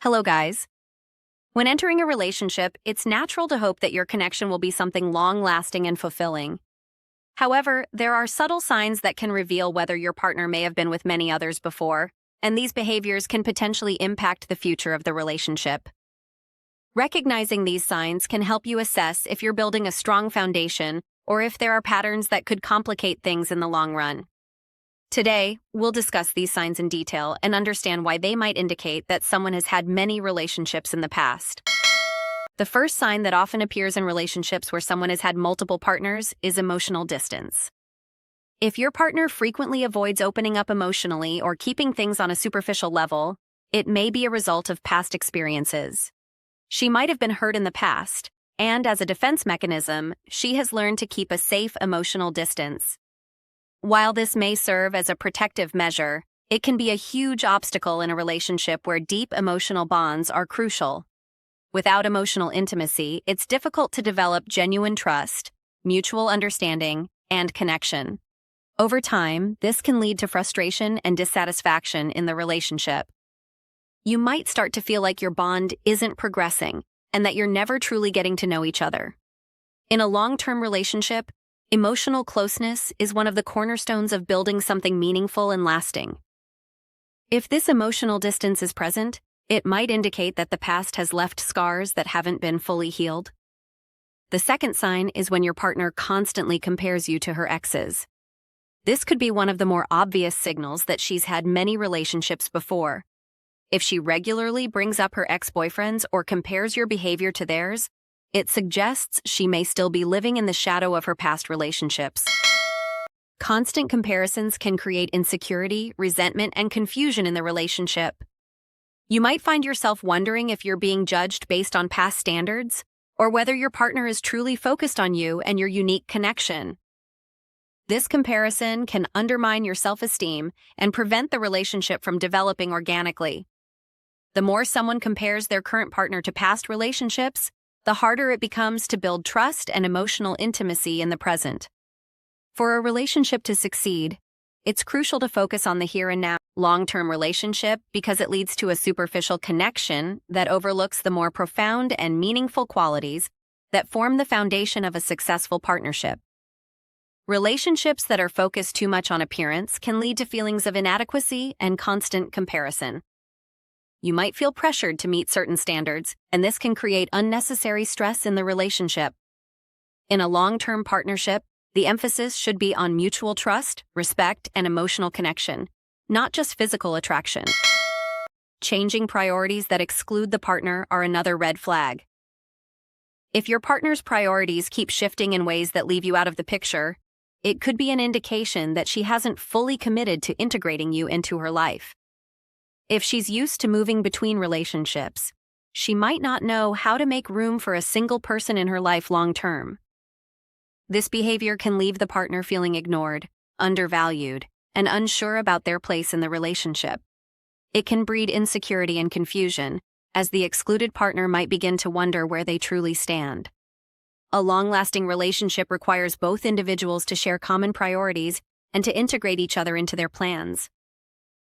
Hello, guys. When entering a relationship, it's natural to hope that your connection will be something long-lasting and fulfilling. However, there are subtle signs that can reveal whether your partner may have been with many others before, and these behaviors can potentially impact the future of the relationship. Recognizing these signs can help you assess if you're building a strong foundation or if there are patterns that could complicate things in the long run. Today, we'll discuss these signs in detail and understand why they might indicate that someone has had many relationships in the past. The first sign that often appears in relationships where someone has had multiple partners is emotional distance. If your partner frequently avoids opening up emotionally or keeping things on a superficial level, it may be a result of past experiences. She might have been hurt in the past, and as a defense mechanism, she has learned to keep a safe emotional distance. While this may serve as a protective measure, it can be a huge obstacle in a relationship where deep emotional bonds are crucial. Without emotional intimacy, it's difficult to develop genuine trust, mutual understanding, and connection. Over time, this can lead to frustration and dissatisfaction in the relationship. You might start to feel like your bond isn't progressing and that you're never truly getting to know each other. In a long-term relationship, emotional closeness is one of the cornerstones of building something meaningful and lasting. If this emotional distance is present, it might indicate that the past has left scars that haven't been fully healed. The second sign is when your partner constantly compares you to her exes. This could be one of the more obvious signals that she's had many relationships before. If she regularly brings up her ex-boyfriends or compares your behavior to theirs, it suggests she may still be living in the shadow of her past relationships. Constant comparisons can create insecurity, resentment, and confusion in the relationship. You might find yourself wondering if you're being judged based on past standards, or whether your partner is truly focused on you and your unique connection. This comparison can undermine your self-esteem and prevent the relationship from developing organically. The more someone compares their current partner to past relationships, the harder it becomes to build trust and emotional intimacy in the present. For a relationship to succeed, it's crucial to focus on the here and now long-term relationship because it leads to a superficial connection that overlooks the more profound and meaningful qualities that form the foundation of a successful partnership. Relationships that are focused too much on appearance can lead to feelings of inadequacy and constant comparison. You might feel pressured to meet certain standards, and this can create unnecessary stress in the relationship. In a long-term partnership, the emphasis should be on mutual trust, respect, and emotional connection, not just physical attraction. Changing priorities that exclude the partner are another red flag. If your partner's priorities keep shifting in ways that leave you out of the picture, it could be an indication that she hasn't fully committed to integrating you into her life. If she's used to moving between relationships, she might not know how to make room for a single person in her life long-term. This behavior can leave the partner feeling ignored, undervalued, and unsure about their place in the relationship. It can breed insecurity and confusion, as the excluded partner might begin to wonder where they truly stand. A long-lasting relationship requires both individuals to share common priorities and to integrate each other into their plans.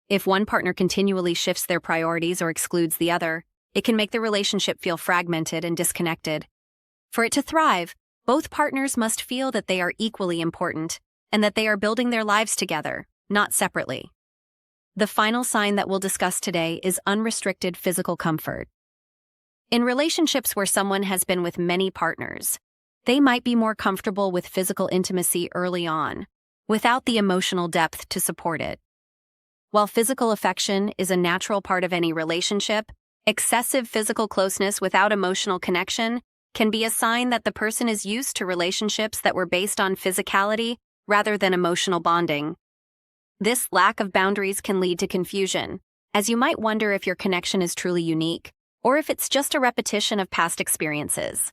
If one partner continually shifts their priorities or excludes the other, it can make the relationship feel fragmented and disconnected. For it to thrive, both partners must feel that they are equally important and that they are building their lives together, not separately. The final sign that we'll discuss today is unrestricted physical comfort. In relationships where someone has been with many partners, they might be more comfortable with physical intimacy early on, without the emotional depth to support it. While physical affection is a natural part of any relationship, excessive physical closeness without emotional connection can be a sign that the person is used to relationships that were based on physicality rather than emotional bonding. This lack of boundaries can lead to confusion, as you might wonder if your connection is truly unique, or if it's just a repetition of past experiences.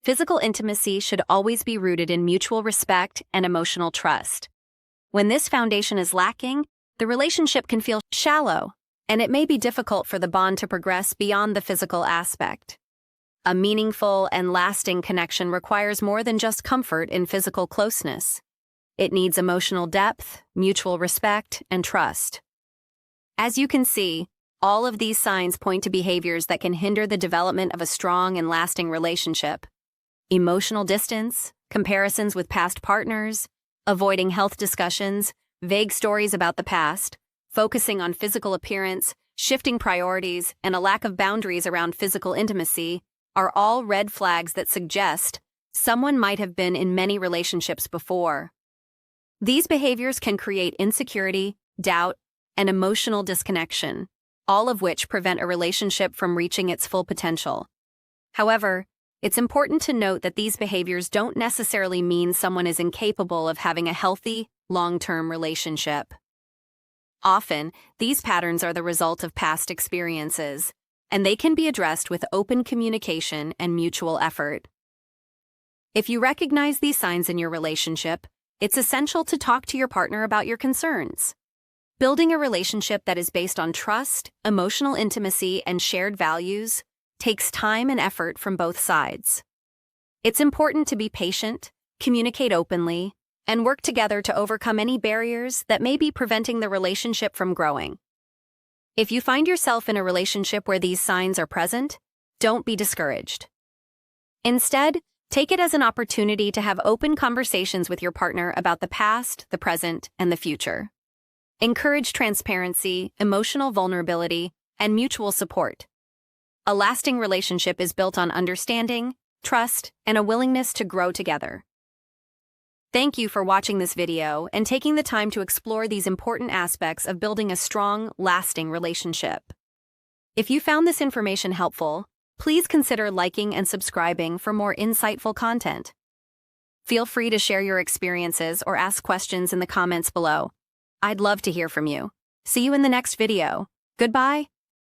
Physical intimacy should always be rooted in mutual respect and emotional trust. When this foundation is lacking, the relationship can feel shallow, and it may be difficult for the bond to progress beyond the physical aspect. A meaningful and lasting connection requires more than just comfort in physical closeness. It needs emotional depth, mutual respect, and trust. As you can see, All of these signs point to behaviors that can hinder the development of a strong and lasting relationship. Emotional distance, comparisons with past partners, avoiding health discussions, vague stories about the past, focusing on physical appearance, shifting priorities, and a lack of boundaries around physical intimacy are all red flags that suggest someone might have been in many relationships before. These behaviors can create insecurity, doubt, and emotional disconnection, all of which prevent a relationship from reaching its full potential. However, it's important to note that these behaviors don't necessarily mean someone is incapable of having a healthy, long-term relationship. Often, these patterns are the result of past experiences, and they can be addressed with open communication and mutual effort. If you recognize these signs in your relationship, it's essential to talk to your partner about your concerns. Building a relationship that is based on trust, emotional intimacy, and shared values takes time and effort from both sides. It's important to be patient, communicate openly, and work together to overcome any barriers that may be preventing the relationship from growing. If you find yourself in a relationship where these signs are present, don't be discouraged. Instead, take it as an opportunity to have open conversations with your partner about the past, the present, and the future. Encourage transparency, emotional vulnerability, and mutual support. A lasting relationship is built on understanding, trust, and a willingness to grow together. Thank you for watching this video and taking the time to explore these important aspects of building a strong, lasting relationship. If you found this information helpful, please consider liking and subscribing for more insightful content. Feel free to share your experiences or ask questions in the comments below. I'd love to hear from you. See you in the next video. Goodbye.